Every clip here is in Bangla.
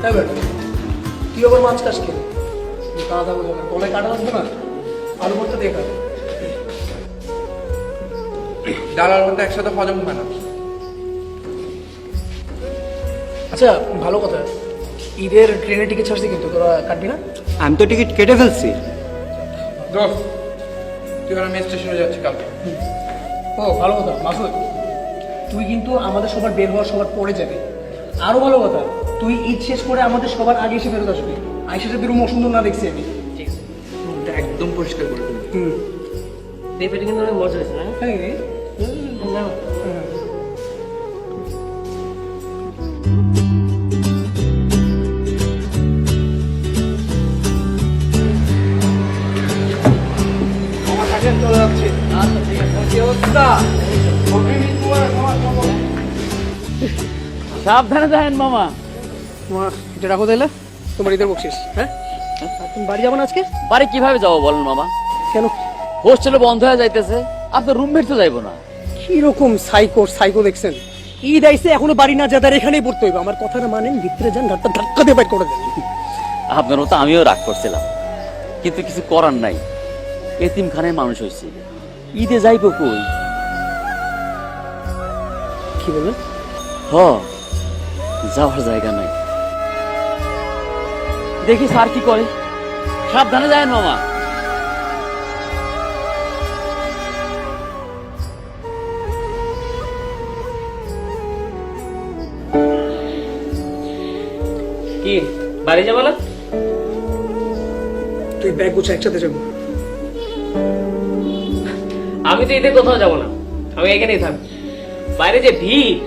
তাই বেটা তুই আবার মাছ খাস কেন কাদা থাকবে গলায় কাটা লাগবে না আলু ভর্তা দিয়ে খাবে ডাল আর ভাত একসাথে হজম হয় না। আচ্ছা ভালো কথা, ঈদের ট্রেনের টিকিট ছাড়ছি কিন্তু তোরা কাটবি না? আমি তো টিকিট কেটে ফেলছি। দোস্ত তুই আর আমি স্টেশনে যাচ্ছি কালকে। ও ভালো কথা মাসুদ, তুই কিন্তু আমাদের সবার বের হওয়ার সবার পরে যাবে। আরো ভালো কথা, তুই ঈদ শেষ করে আমাদের সবার আগে এসে ফেরত আসবি। আইসা যদি রুম অসুন্দর না দেখছি আমি। ঠিক আছে, এটা একদম পরিষ্কার করে দিবি। পেঁপেটা কিন্তু অনেক মজা হয়েছে না? হ্যাঁ রে। না আমার কাছে চলে যাচ্ছে। আচ্ছা ঠিক আছে। কি অবস্থা? সাবধানে যাবেন মামা। তোমার এটা রাখো তাইলে, তোমার ঈদের বকশিস। হ্যাঁ আর তুমি বাড়ি যাবো না আজকে? বাড়ি কিভাবে যাবো বলেন মামা? কেন? হোস্টেলে বন্ধ হয়ে যাইতেছে, আপনার রুমমেট তো যাইবো না। কিরকম সাইকো দেখছেন? ঈদ আইসে এখনো বাড়ি না যাদের এখানেই পড়তে হইবে। আমার কথাটা মানেন, ভিতরে যান, ঘাটটা ধাক্কা দিয়ে বাইর করে দেন। আপনার মতো আমিও রাগ করছিলাম, কিন্তু কিছু করার নাই। এতিমখানায় মানুষ হয়েছে, ঈদে যাইবো কই? কি বললেন? হ, যাওয়ার জায়গা নাই। দেখি স্যার কি করে। সাবধানে যায়েন মামা। কি বাড়ি যাবো না? তুই ব্যাগ গুছা, একসাথে যাবো। আমি তো ঈদে কোথাও যাবো না, আমি এখানেই থাকবো। বাইরে যে ভিড়।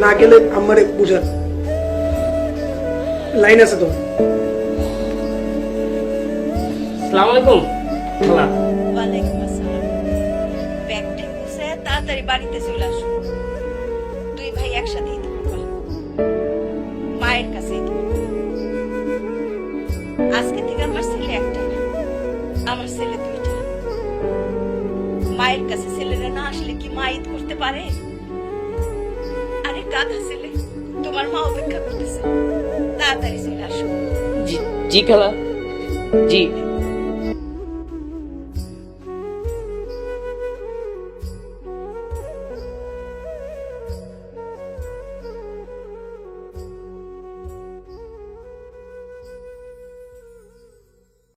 না গেলে আমারে বুঝার লাইন আছে তো। আসসালামু আলাইকুম খালা। ওয়ালাইকুম আসসালাম। ব্যাগটা গুছায় তাড়াতাড়ি বাড়িতে চলে আসো। দুই ভাই একসাথেই থাকবা, মায়ের কাছেই থাকবা। আজকে থেকে আমার ছেলে একটা না, আমার ছেলে দুইটা। মায়ের কাছে ছেলেরা না আসলে কি মা ঈদ করতে পারে? আরে গাধা ছেলে, তোমার মা অপেক্ষা করতেছে, তাড়াতাড়ি চলে আসো। জি জি খালা, জি।